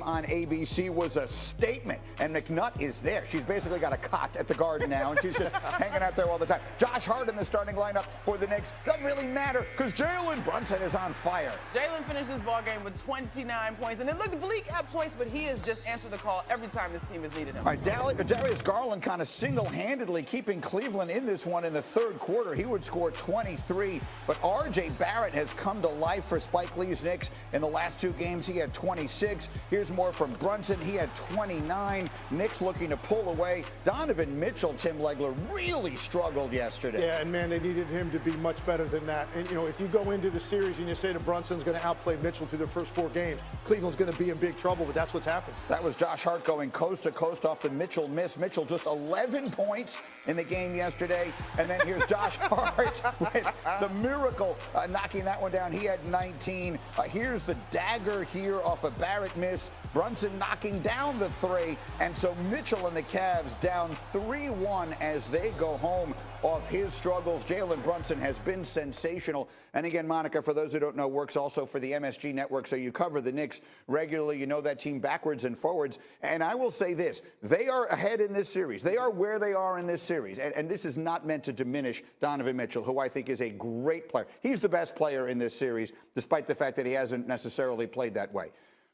on ABC was a statement. And McNutt is there. She's basically got a cot at the Garden now, and she's just hanging out there all the time. Josh Hart in the starting lineup for the Knicks. Doesn't really matter because Jalen Brunson is on fire. Jalen finished this ball game with 29 points, and it looked bleak at points, but he has just answered the call every time this team has needed him. All right, Darius Garland kind of single-handedly keeping Cleveland in this one in the third quarter. He would score 23, but R.J. Barrett has come to life for Spike Lee's Knicks. In the last two games, he had 26. Here's more from Brunson. He had 29. Knicks looking to pull away. Donovan Mitchell, Tim Legler, really struggled yesterday. Yeah, and man, they needed him to be much better than that. And, you know, if you go into the series and you say that Brunson's going to outplay Mitchell through the first 4 games, Cleveland's going to be in big trouble, but that's what's happened. That was Josh Hart going coast to coast off the Mitchell miss. Mitchell just 11 points in the game yesterday. And then here's Josh Hart with the miracle knocking that one down. He had 19. Here's the dagger here off a Barrett miss. Brunson knocking down the 3. And so Mitchell and the Cavs down 3-1 as they go home off his struggles. Jalen Brunson has been sensational. And again, Monica, for those who don't know, works also for the MSG Network. So you cover the Knicks regularly. You know that team backwards and forwards. And I will say this. They are ahead in this series. They are where they are in this series. And this is not meant to diminish Donovan Mitchell, who I think is a great player. He's the best player in this series, despite the fact that he hasn't necessarily played that way.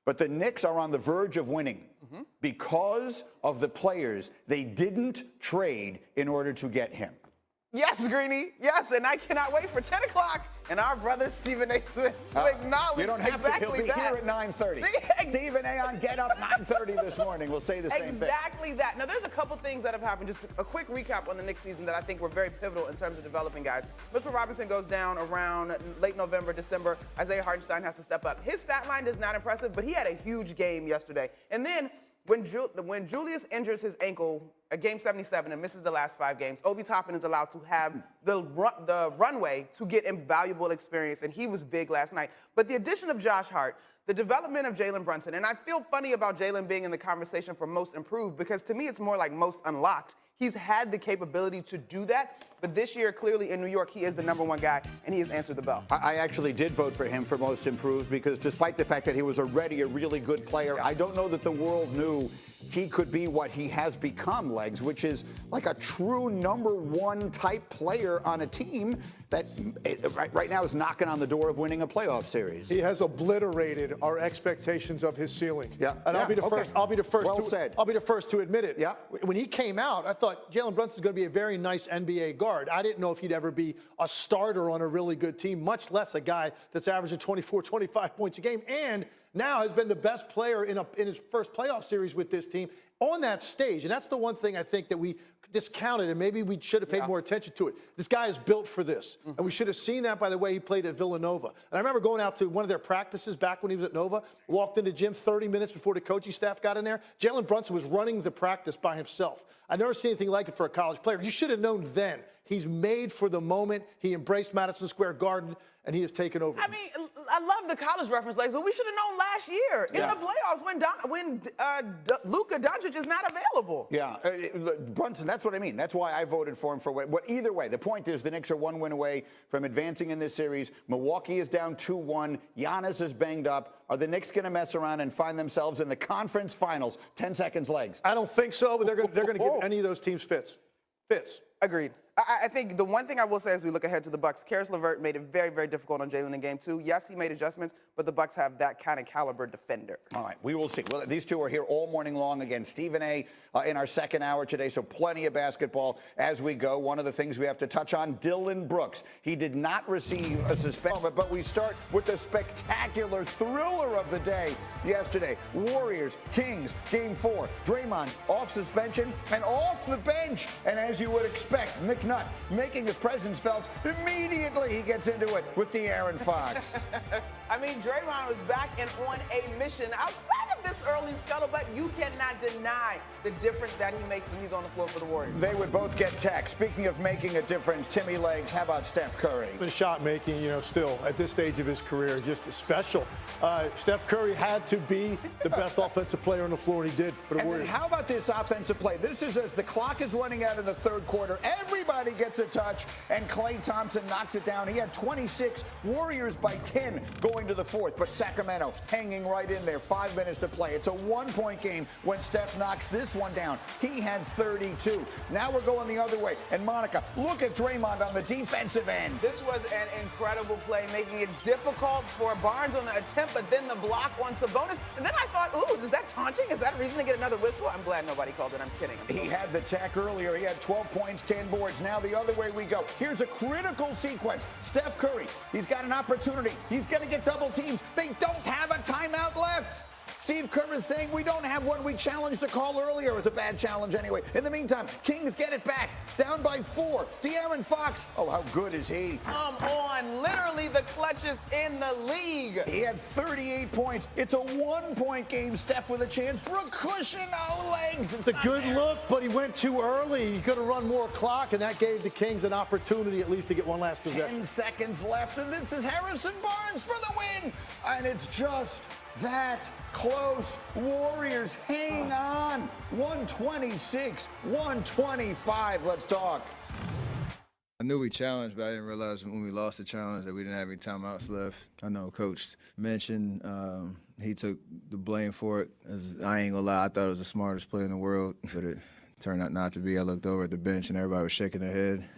But the Knicks are on the verge of winning because of the players they didn't trade in order to get him. Yes, Greeny. Yes, and I cannot wait for 10 o'clock and our brother Stephen A. Smith to acknowledge you don't have exactly to. He'll be that. here at 9:30. Stephen A. on Get Up 9:30 this morning. We'll say the same thing. Exactly that. Now, there's a couple things that have happened. Just a quick recap on the Knicks season that I think were very pivotal in terms of developing guys. Mitchell Robinson goes down around late November, December. Isaiah Hartenstein has to step up. His stat line is not impressive, but he had a huge game yesterday. And then when Julius injures his ankle at game 77 and misses the last 5 games, Obi Toppin is allowed to have the runway to get invaluable experience, and he was big last night. But the addition of Josh Hart, the development of Jalen Brunson, and I feel funny about Jalen being in the conversation for most improved because to me it's more like most unlocked. He's had the capability to do that, but this year, clearly in New York, he is the #1 guy, and he has answered the bell. I actually did vote for him for most improved because despite the fact that he was already a really good player, I don't know that the world knew he could be what he has become, Legs, which is like a true #1 type player on a team that right now is knocking on the door of winning a playoff series. He has obliterated our expectations of his ceiling. Yeah. And I'll be the first. I'll be the first. Well said. I'll be the first to admit it. Yeah. When he came out, I thought Jalen Brunson's going to be a very nice NBA guard. I didn't know if he'd ever be a starter on a really good team, much less a guy that's averaging 24, 25 points a game, and now has been the best player in his first playoff series with this team on that stage. And that's the one thing I think that we discounted, and maybe we should have paid more attention to it. This guy is built for this. And we should have seen that by the way he played at Villanova. And I remember going out to one of their practices back when he was at Nova, walked into the gym 30 minutes before the coaching staff got in there. Jalen Brunson was running the practice by himself. I've never seen anything like it for a college player. You should have known then. He's made for the moment. He embraced Madison Square Garden, and he has taken over. I mean, I love the college reference, Legs, but we should have known last year in the playoffs when Luka Doncic is not available. Yeah, Brunson, that's what I mean. That's why I voted for him for what. Either way, the point is the Knicks are 1 win away from advancing in this series. Milwaukee is down 2-1. Giannis is banged up. Are the Knicks going to mess around and find themselves in the conference finals? 10 seconds, Legs. I don't think so, but they're going to give any of those teams fits. Agreed. I think the one thing I will say as we look ahead to the Bucks, Karis LeVert made it very, very difficult on Jalen in game 2. Yes, he made adjustments, but the Bucks have that kind of caliber defender. All right, we will see. Well, these two are here all morning long. Again, Stephen A. In our second hour today, so plenty of basketball as we go. One of the things we have to touch on, Dillon Brooks. He did not receive a suspension, but we start with the spectacular thriller of the day yesterday. Warriors, Kings, game 4. Draymond off suspension and off the bench. And as you would expect, McNutt making his presence felt immediately. He gets into it with De'Aaron Fox. I mean, Draymond was back and on a mission. Outside of this early scuttlebutt, you cannot deny the difference that he makes when he's on the floor for the Warriors. They would both get text. Speaking of making a difference, Timmy Legs, how about Steph Curry? The shot making, still at this stage of his career, just special. Steph Curry had to be the best offensive player on the floor, and he did for the Warriors. And how about this offensive play? This is as the clock is running out in the third quarter. Everybody gets a touch, and Klay Thompson knocks it down. He had 26. Warriors by 10 going to the fourth, but Sacramento hanging right in there. 5 minutes to play. It's a 1-point game when Steph knocks this one down. He had 32. Now we're going the other way. And Monica, look at Draymond on the defensive end. This was an incredible play, making it difficult for Barnes on the attempt, but then the block on Sabonis. And then I thought, ooh, is that taunting? Is that a reason to get another whistle? I'm glad nobody called it. I'm kidding. He had the tech earlier. He had 12 points, 10 boards. Now the other way we go. Here's a critical sequence. Steph Curry, he's got an opportunity. He's going to get double teamed. They don't have a timeout left. Steve Kerr is saying we don't have one. We challenged the call earlier. It was a bad challenge anyway. In the meantime, Kings get it back. Down by 4. De'Aaron Fox. Oh, how good is he? Come on. Literally the clutchest in the league. He had 38 points. It's a 1-point game. Steph with a chance for a cushion. Oh, legs. It's a good look, but he went too early. He could have run more clock, and that gave the Kings an opportunity at least to get one last possession. 10 seconds left, and this is Harrison Barnes for the win. And it's just that close. Warriors hang on. 126, 125. Let's talk. I knew we challenged, but I didn't realize when we lost the challenge that we didn't have any timeouts left. I know Coach mentioned he took the blame for it. I ain't gonna lie, I thought it was the smartest play in the world, but it turned out not to be. I looked over at the bench and everybody was shaking their head.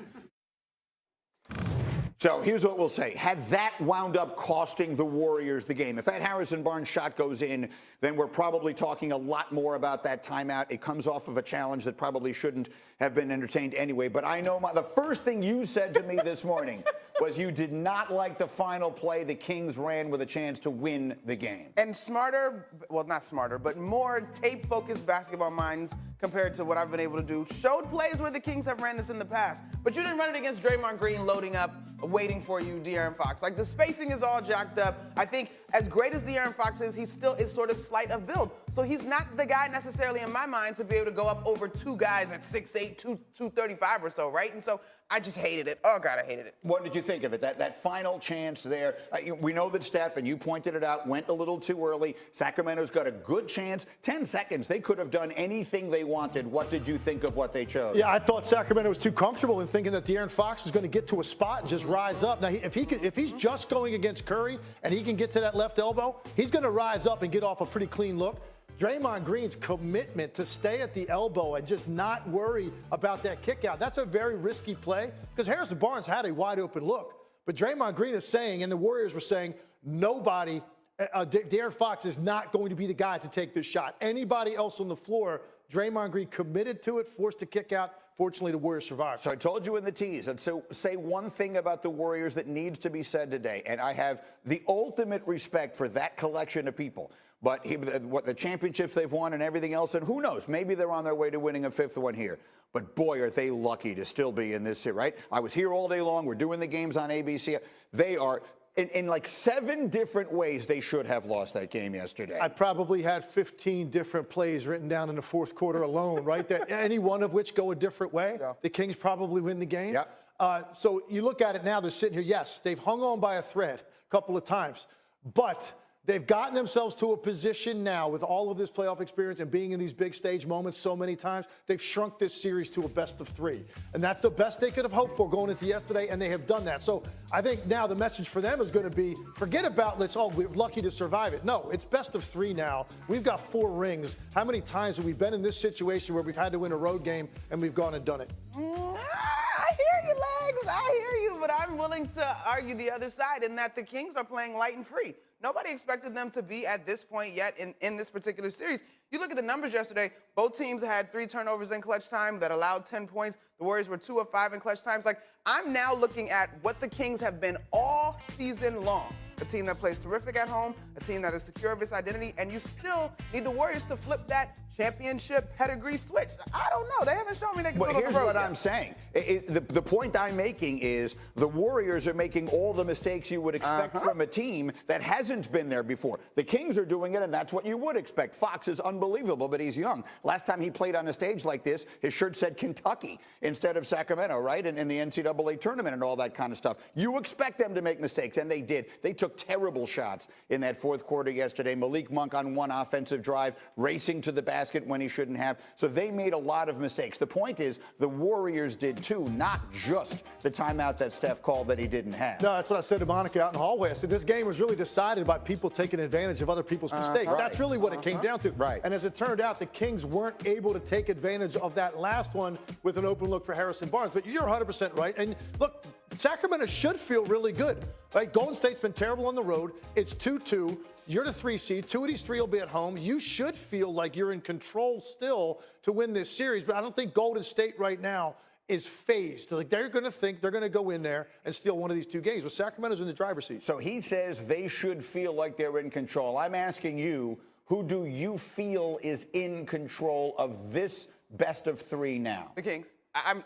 So here's what we'll say. Had that wound up costing the Warriors the game, if that Harrison Barnes shot goes in, then we're probably talking a lot more about that timeout. It comes off of a challenge that probably shouldn't have been entertained anyway. But I know the first thing you said to me this morning was you did not like the final play the Kings ran with a chance to win the game. And smarter, well, not smarter, but more tape-focused basketball minds compared to what I've been able to do showed plays where the Kings have ran this in the past. But you didn't run it against Draymond Green loading up, waiting for you, De'Aaron Fox. Like, the spacing is all jacked up. I think as great as De'Aaron Fox is, he still is sort of slight of build. So he's not the guy necessarily in my mind to be able to go up over 2 guys at 6'8", 235 or so, right? And so I just hated it. Oh, God, I hated it. What did you think of it? That final chance there. We know that Steph, and you pointed it out, went a little too early. Sacramento's got a good chance. 10 seconds. They could have done anything they wanted. What did you think of what they chose? Yeah, I thought Sacramento was too comfortable in thinking that De'Aaron Fox was going to get to a spot and just rise up. Now, if he's just going against Curry and he can get to that left elbow, he's going to rise up and get off a pretty clean look. Draymond Green's commitment to stay at the elbow and just not worry about that kick out, that's a very risky play because Harrison Barnes had a wide open look. But Draymond Green is saying, and the Warriors were saying, nobody, De'Aaron Fox is not going to be the guy to take this shot. Anybody else on the floor, Draymond Green committed to it, forced a kick out. Fortunately, the Warriors survived. So I told you in the tease, and so say one thing about the Warriors that needs to be said today, and I have the ultimate respect for that collection of people. But what the championships they've won and everything else, and who knows, maybe they're on their way to winning a 5th one here. But boy, are they lucky to still be in this series, right? I was here all day long. We're doing the games on ABC. They are, in like 7 different ways, they should have lost that game yesterday. I probably had 15 different plays written down in the 4th quarter alone, right? That any one of which go a different way. Yeah. The Kings probably win the game. Yep. So you look at it now, they're sitting here. Yes, they've hung on by a thread a couple of times, but they've gotten themselves to a position now with all of this playoff experience and being in these big stage moments so many times. They've shrunk this series to a best of 3. And that's the best they could have hoped for going into yesterday, and they have done that. So I think now the message for them is going to be, forget about we're lucky to survive it. No, it's best of 3 now. We've got 4 rings. How many times have we been in this situation where we've had to win a road game and we've gone and done it? I hear you, Legs. I hear you, but I'm willing to argue the other side in that the Kings are playing light and free. Nobody expected them to be at this point yet in this particular series. You look at the numbers yesterday, both teams had 3 turnovers in clutch time that allowed 10 points. The Warriors were 2 of 5 in clutch times. Like, I'm now looking at what the Kings have been all season long. A team that plays terrific at home, a team that is secure of its identity, and you still need the Warriors to flip that championship pedigree switch. I don't know. They haven't shown me they can do it on the road. But here's what I'm saying. The point I'm making is the Warriors are making all the mistakes you would expect from a team that hasn't been there before. The Kings are doing it, and that's what you would expect. Fox is unbelievable, but he's young. Last time he played on a stage like this, his shirt said Kentucky instead of Sacramento, right? And in the NCAA tournament and all that kind of stuff. You expect them to make mistakes, and they did. They took took terrible shots in that fourth quarter yesterday. Malik Monk on one offensive drive, racing to the basket when he shouldn't have. So they made a lot of mistakes. The point is the Warriors did too, not just the timeout that Steph called that he didn't have. No, that's what I said to Monica out in the hallway. I said this game was really decided by people taking advantage of other people's mistakes. Right. That's really what it came down to. Right. And as it turned out, the Kings weren't able to take advantage of that last one with an open look for Harrison Barnes. But you're 100% right. And look, Sacramento should feel really good. Right? Golden State's been terrible on the road. It's 2-2. You're the 3 seed. 2 of these 3 will be at home. You should feel like you're in control still to win this series. But I don't think Golden State right now is phased. Like they're going to think they're going to go in there and steal one of these 2 games. But Sacramento's in the driver's seat. So he says they should feel like they're in control. I'm asking you, who do you feel is in control of this best of 3 now? The Kings.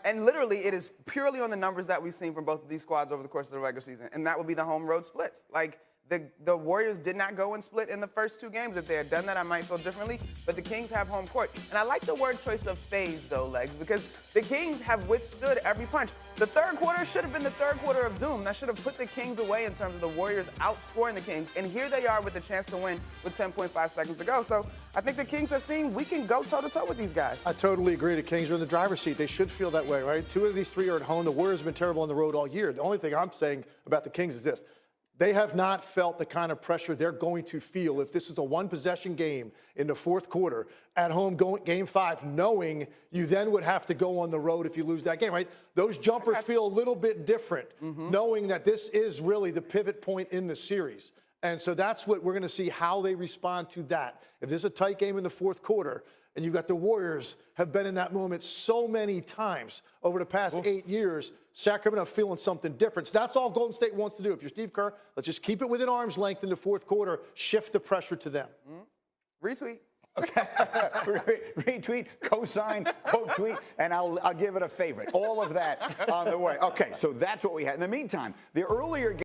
And literally, it is purely on the numbers that we've seen from both of these squads over the course of the regular season, and that would be the home road splits. Like, the Warriors did not go and split in the first 2 games. If they had done that, I might feel differently. But the Kings have home court. And I like the word choice of phase, though, Legs, because the Kings have withstood every punch. The third quarter should have been the third quarter of doom. That should have put the Kings away in terms of the Warriors outscoring the Kings. And here they are with a chance to win with 10.5 seconds to go. So I think the Kings have seen we can go toe-to-toe with these guys. I totally agree. The Kings are in the driver's seat. They should feel that way, right? 2 of these 3 are at home. The Warriors have been terrible on the road all year. The only thing I'm saying about the Kings is this. They have not felt the kind of pressure they're going to feel if this is a one-possession game in the fourth quarter at home, game 5, knowing you then would have to go on the road if you lose that game, right? Those jumpers feel a little bit different, knowing that this is really the pivot point in the series. And so that's what we're going to see, how they respond to that. If there's a tight game in the fourth quarter, and you've got the Warriors have been in that moment so many times over the past 8 years, Sacramento feeling something different. So that's all Golden State wants to do. If you're Steve Kerr, let's just keep it within arm's length in the fourth quarter, shift the pressure to them. Retweet. Okay. Retweet, co-sign, quote tweet, and I'll give it a favorite. All of that on the way. Okay, so that's what we had. In the meantime, the earlier